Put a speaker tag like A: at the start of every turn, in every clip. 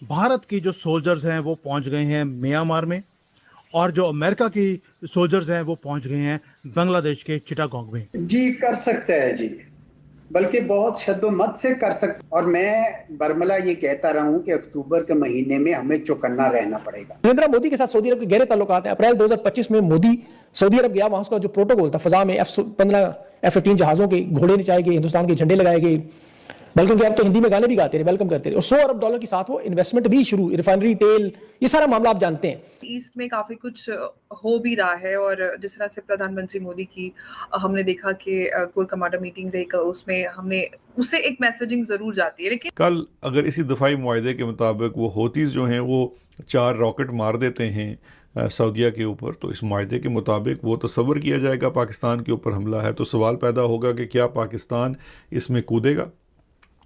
A: भारत की जो सोल्जर्स हैं वो पहुंच गए हैं म्यांमार में, और जो अमेरिका की सोल्जर्स हैं वो पहुंच गए हैं बांग्लादेश के चिटागोंग में।
B: जी कर सकते हैं जी, बल्कि बहुत शद्दोमत से कर सकते। और मैं बरमला ये कहता रहा हूं कि अक्टूबर के महीने में हमें चौकन्ना रहना पड़ेगा।
C: नरेंद्र मोदी के साथ सऊदी अरब के गहरे ताल्लुकात हैं। अप्रैल 2025 में मोदी सऊदी अरब गया, वहां उसका जो प्रोटोकॉल था, फजा में F-15 F-18 जहाजों के घोड़े नचाए गए, हिंदुस्तान के झंडे लगाए गए, बल्कि उनके अब तो हिंदी में गाने भी गाते रहे, वेलकम करते रहे, और $100 अरब के साथ वो इन्वेस्टमेंट भी शुरू, रिफाइनरी तेल, ये सारा मामला आप जानते हैं।
D: ईस्ट में काफी कुछ हो भी रहा है, और जिस तरह से प्रधानमंत्री मोदी की हमने देखा कि कोर कमांडर मीटिंग लेकर उसमें हमने उससे एक मैसेजिंग जरूर जाती है। लेकिन
E: कल अगर इसी दफाई मुआहदे के मुताबिक वो होतीज जो हैं वो 4 रॉकेट मार देते हैं सऊदीया के ऊपर, तो इस मुआहदे के मुताबिक वो तसव्वुर किया जाएगा पाकिस्तान के ऊपर हमला है। तो सवाल पैदा होगा कि क्या पाकिस्तान इसमें कूदेगा?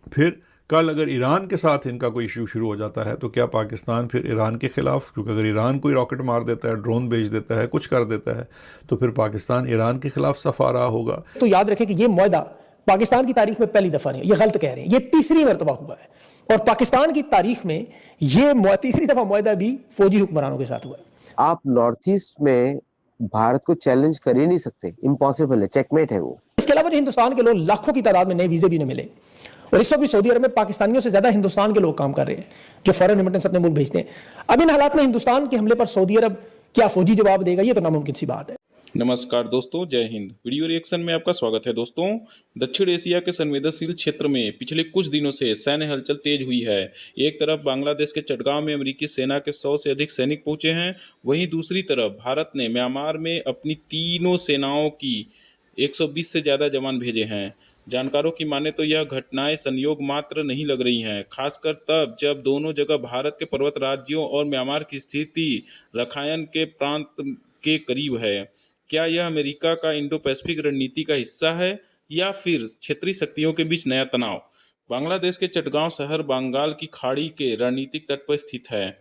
E: फिर कल अगर ईरान के साथ इनका कोई इशू शुरू हो जाता है तो क्या पाकिस्तान फिर ईरान के ख़िलाफ़, क्योंकि अगर ईरान कोई रॉकेट मार देता है, ड्रोन भेज देता है, कुछ कर देता है, तो फिर पाकिस्तान ईरान के ख़िलाफ़ सफ़ा रहा होगा।
C: तो याद रखें कि ये मुआहदा पाकिस्तान की तारीख में पहली दफा नहीं, ये गलत कह रहे हैं, ये तीसरी मरतबा हुआ है, और पाकिस्तान की तारीख में ये तीसरी दफा मुआहदा भी फौजी हुक्मरानों के साथ हुआ है।
F: आप नॉर्थ ईस्ट में भारत को चैलेंज कर ही नहीं सकते, इम्पॉसिबल है, चेकमेट है वो।
C: इसके अलावा जो हिंदुस्तान के लोग लाखों की तादाद में नए वीजे भी नहीं मिले, और इस वक्त भी सऊदी अरब में पाकिस्तानियों से ज्यादा हिंदुस्तान के लोग काम कर रहे हैं जो फॉरेन रेमिटेंस अपने मुल्क भेजते हैं। अब इन हालात में हिंदुस्तान के हमले पर सऊदी अरब क्या फौजी जवाब देगा, ये तो नामुमकिन सी बात है।
G: नमस्कार दोस्तों, जय हिंद। वीडियो रिएक्शन में आपका स्वागत है। दोस्तों, दक्षिण एशिया के संवेदनशील क्षेत्र में पिछले कुछ दिनों से सैन्य हलचल तेज हुई है। एक तरफ बांग्लादेश के चटगांव में अमेरिकी सेना के 100 से अधिक सैनिक पहुंचे हैं, वहीं दूसरी तरफ भारत ने म्यांमार में अपनी तीनों सेनाओं की 120 से ज़्यादा जवान भेजे हैं। जानकारों की माने तो यह घटनाएं संयोग मात्र नहीं लग रही हैं, खासकर तब जब दोनों जगह भारत के पर्वत राज्यों और म्यांमार की स्थिति रखायन के प्रांत के करीब है। क्या यह अमेरिका का इंडो पैसिफिक रणनीति का हिस्सा है या फिर क्षेत्रीय शक्तियों के बीच नया तनाव? बांग्लादेश के चटगांव शहर बंगाल की खाड़ी के रणनीतिक तट पर स्थित है।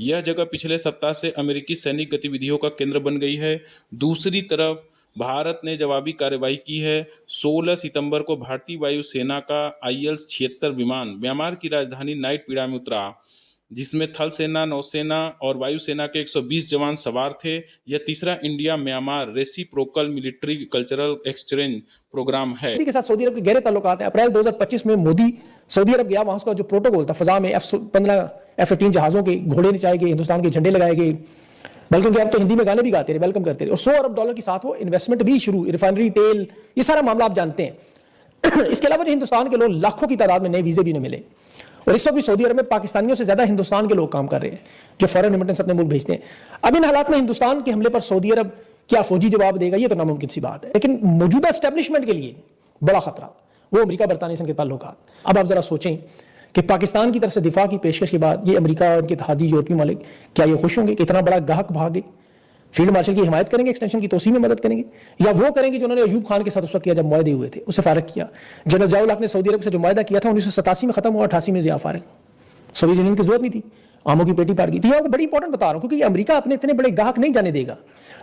G: यह जगह पिछले सप्ताह से अमेरिकी सैनिक गतिविधियों का केंद्र बन गई है। दूसरी तरफ भारत ने जवाबी कार्रवाई की है। 16 सितंबर को भारतीय वायुसेना का IL-76 विमान म्यांमार की राजधानी नाइटपीड़ा में उतरा, जिसमें थल सेना, नौसेना और वायुसेना के 120 जवान सवार थे। यह तीसरा India Myanmar reciprocal military cultural exchange programme है।
C: के साथ सऊदी अरब के गहरे ताल्लुकात हैं। अप्रैल 2025 में मोदी सऊदी अरब गया, वहां उसका जो प्रोटोकॉल था, फजा में F-15 F-18 जहाजों के घोड़े नचाए गए, हिंदुस्तान के झंडे लगाए गए, बल्कि उनके अब तो हिंदी में गाने भी गाते रहे, वेलकम करते रहे, और $100 अरब के साथ वो इन्वेस्टमेंट भी शुरू, रिफाइनरी तेल, ये सारा मामला आप जानते हैं। इसके अलावा जो हिंदुस्तान के लोग लाखों की तादाद में नए वीजे भी नहीं मिले, और इस वक्त भी सऊदी अरब में पाकिस्तानियों से ज्यादा हिंदुस्तान के लोग काम कर रहे हैं जो फॉरेन रेमिटेंस अपने मुल्क भेजते हैं। अब इन हालात में हिंदुस्तान के हमले पर सऊदी अरब क्या फौजी जवाब देगा, ये तो नामुमकिन सी बात है। लेकिन मौजूदा एस्टेब्लिशमेंट के लिए बड़ा खतरा वो अमेरिका बरतानिया के ताल्लुकात। अब आप जरा सोचें कि पाकिस्तान की तरफ से दिफा की पेशकश के बाद ये अमेरिका और इनके इत्तेहादी यूरोपीय मुल्क क्या ये खुश होंगे कि इतना बड़ा गाहक भागे? फील्ड मार्शल की हिमायत करेंगे, एक्सटेंशन की तोसी में मदद करेंगे, या वो करेंगे जो उन्होंने अयूब खान के साथ उस वक्त किया जब मुआहदे हुए थे, उससे फारग किया। जनरल ज़िया-उल हक ने सऊदी अरब से जो मुआहदा किया था 1987 में खत्म हुआ, 88 में ज़िया फारग। सोवियत यूनियन की जरूरत नहीं थी, आमों की पेटी पाट गई थी। बड़ी इंपॉर्टेंट बता रहा हूं क्योंकि अमेरिका अपने इतने बड़े गाहक नहीं जाने देगा।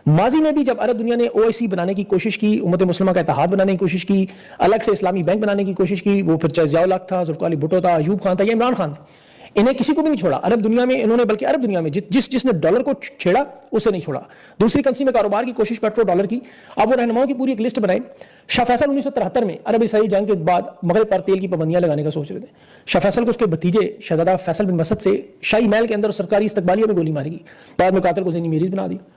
C: माजी में भी जब अरब दुनिया ने OIC बनाने की कोशिश की, उम्मत मुस्लिमा का इत्तेहाद बनाने की कोशिश की, अलग से इस्लामी बैंक बनाने की कोशिश की, वो फिर चाहे ज़िया-उल हक था, जुल्फ़िकार अली भुट्टो था, अयूब खान था या इमरान खान थे, इन्हें किसी को भी नहीं छोड़ा अरब दुनिया में इन्होंने, बल्कि अरब दुनिया में जिसने डॉलर को छेड़ा उसे नहीं छोड़ा। दूसरी कंट्री में कारोबार की कोशिश पेट्रो डॉलर की। अब वो रहनुमाओं की पूरी एक लिस्ट बनाई। शाह फैसल 1973 में अरब इसराइल जंग के बाद मगरब पर तेल की पाबंदियां लगाने का सोच रहे थे। शाह फैसल को उसके भतीजे शहजादा फैसल बिन मसद से शाही महल के अंदर सरकारी इस्तकबालिया में गोली मारी गई। बाद में कातिल को ज़हनी मरीज बना दिया।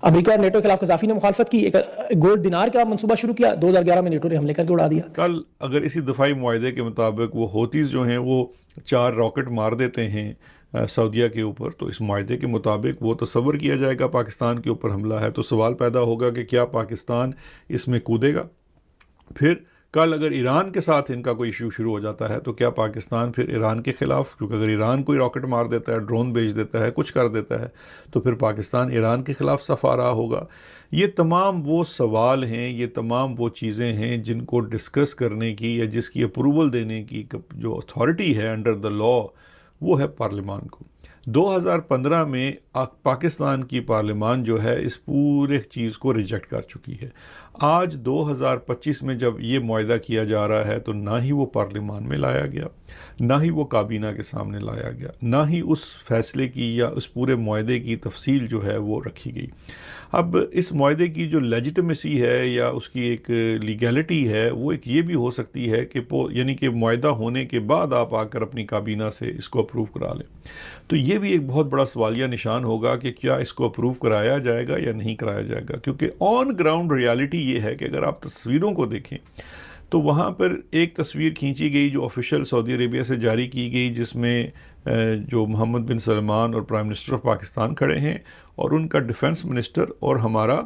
C: अमेरिका और नेटो के खिलाफ कज़ाफी ने मुखालफत की, एक गोल्ड दिनार का मंसूबा शुरू किया, 2011 में नेटो ने हमले करके उड़ा दिया।
E: कल अगर इसी दफाई मुआहदे के मुताबिक वो होतीज जो हैं वो 4 रॉकेट मार देते हैं सऊदीया के ऊपर, तो इस मुआहदे के मुताबिक वो तसव्वुर किया जाएगा पाकिस्तान के ऊपर हमला है। तो सवाल पैदा होगा कि क्या पाकिस्तान इसमें कूदेगा? फिर कल अगर ईरान के साथ इनका कोई इशू शुरू हो जाता है तो क्या पाकिस्तान फिर ईरान के ख़िलाफ़, क्योंकि अगर ईरान कोई रॉकेट मार देता है, ड्रोन भेज देता है, कुछ कर देता है, तो फिर पाकिस्तान ईरान के ख़िलाफ़ सफ़ा रहा होगा। ये तमाम वो सवाल हैं, ये तमाम वो चीज़ें हैं जिनको डिस्कस करने की या जिसकी अप्रूवल देने की जो अथॉरिटी है अंडर द लॉ वो है पार्लियामान को। 2015 में पाकिस्तान की पार्लियामान जो है इस पूरे चीज़ को रिजेक्ट कर चुकी है। आज 2025 में जब ये मुआहदा किया जा रहा है तो ना ही वो पार्लियामान में लाया गया, ना ही वो काबीना के सामने लाया गया, ना ही उस फैसले की या उस पूरे मुआहदे की तफसील जो है वो रखी गई। अब इस मुआहदे की जो लेजिटिमेसी है या उसकी एक लीगैलिटी है वो एक ये भी हो सकती है कि यानी कि मुआहदा होने के बाद आप आकर अपनी काबीना से इसको अप्रूव करा लें। तो ये भी एक बहुत बड़ा सवालिया निशान होगा कि क्या इसको अप्रूव कराया जाएगा या नहीं कराया जाएगा, क्योंकि ऑन ग्राउंड रियलिटी ये है कि अगर आप तस्वीरों को देखें तो वहाँ पर एक तस्वीर खींची गई जो ऑफिशियल सऊदी अरेबिया से जारी की गई, जिसमें जो मोहम्मद बिन सलमान और प्राइम मिनिस्टर ऑफ पाकिस्तान खड़े हैं और उनका डिफेंस मिनिस्टर और हमारा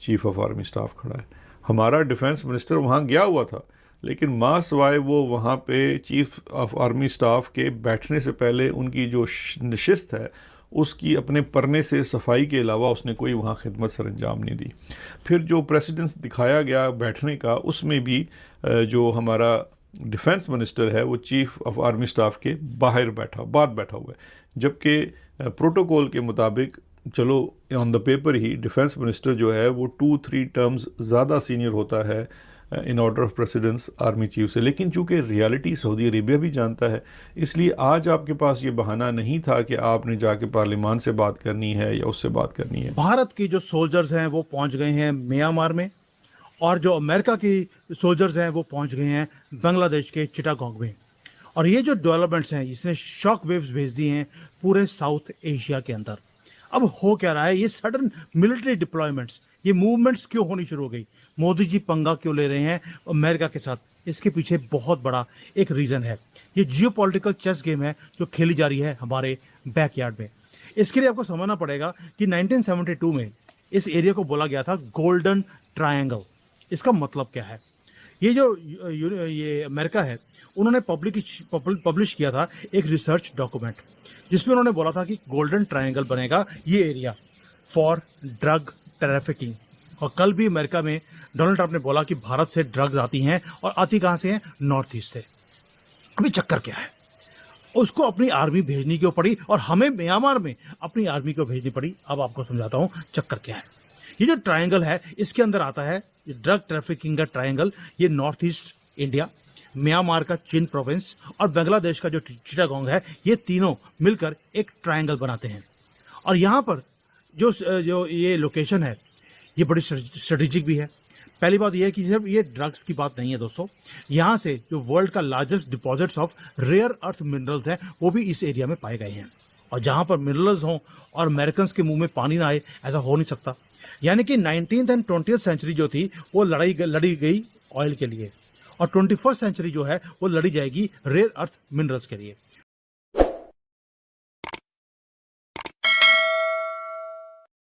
E: चीफ ऑफ आर्मी स्टाफ खड़ा है। हमारा डिफेंस मिनिस्टर वहाँ गया हुआ था, लेकिन माँ सवाए वो वहाँ पे चीफ ऑफ आर्मी स्टाफ के बैठने से पहले उनकी जो नशिस्त है उसकी अपने परने से सफाई के अलावा उसने कोई वहाँ खिदमत सर अंजाम नहीं दी। फिर जो प्रेसिडेंस दिखाया गया बैठने का, उसमें भी जो हमारा डिफेंस मिनिस्टर है वो चीफ ऑफ आर्मी स्टाफ के बाहर बैठा हुआ है, जबकि प्रोटोकॉल के मुताबिक चलो on the paper he defence minister जो है वो 2-3 टर्म्स ज़्यादा सीनियर होता है in order of precedence army chief से। लेकिन चूंकि रियलिटी सऊदी अरेबिया भी जानता है, इसलिए आज आपके पास ये बहाना नहीं था कि आपने जाके पार्लियामान से बात करनी है या उससे बात करनी है।
A: भारत की जो सोल्जर्स हैं वो पहुंच गए हैं म्यांमार में, और जो अमेरिका की सोल्जर्स हैं वो पहुंच गए हैं बांग्लादेश के चिटागोंग में। और ये जो डेवलपमेंट्स हैं इसने शॉक वेव्स भेज दी हैं पूरे साउथ एशिया के अंदर। अब हो क्या रहा है, ये सडन मिलिट्री डिप्लॉयमेंट्स, ये मूवमेंट्स क्यों होनी शुरू हो गई, मोदी जी पंगा क्यों ले रहे हैं अमेरिका के साथ, इसके पीछे बहुत बड़ा एक रीजन है। ये जियोपॉलिटिकल चेस गेम है जो खेली जा रही है हमारे बैकयार्ड में। इसके लिए आपको समझना पड़ेगा कि 1972 में इस एरिया को बोला गया था गोल्डन ट्रायंगल। इसका मतलब क्या है, ये जो ये अमेरिका है उन्होंने पब्लिश किया था एक रिसर्च डॉक्यूमेंट जिसमें उन्होंने बोला था कि गोल्डन ट्रायंगल बनेगा ये एरिया फॉर ड्रग ट्रैफिकिंग। और कल भी अमेरिका में डोनाल्ड ट्रंप ने बोला कि भारत से ड्रग्स आती हैं, और आती कहां से हैं, नॉर्थ ईस्ट से। अभी चक्कर क्या है, उसको अपनी आर्मी भेजनी क्यों पड़ी और हमें म्यांमार में अपनी आर्मी को भेजनी पड़ी। अब आपको समझाता हूं चक्कर क्या है। ये जो ट्रायंगल है इसके अंदर आता है ड्रग ट्रैफिकिंग का ट्रायंगल, ये नॉर्थ ईस्ट इंडिया, म्यांमार का चिन प्रोविंस और बांग्लादेश का जो चिटागोंग है, ये तीनों मिलकर एक ट्रायंगल बनाते हैं। और यहाँ पर जो ये लोकेशन है ये बड़ी स्ट्रेटेजिक भी है। पहली बात यह है कि सिर्फ ये ड्रग्स की बात नहीं है दोस्तों, यहाँ से जो वर्ल्ड का largest deposits of rare earth minerals हैं वो भी इस एरिया में पाए गए हैं। और जहाँ पर मिनरल्स हों और अमेरिकन के मुंह में पानी ना आए, ऐसा हो नहीं सकता। यानी कि 19th एंड 20th सेंचुरी जो थी वो लड़ी गई ऑयल के लिए, और 21st सेंचुरी जो है वो लड़ी जाएगी रेयर अर्थ मिनरल्स के लिए।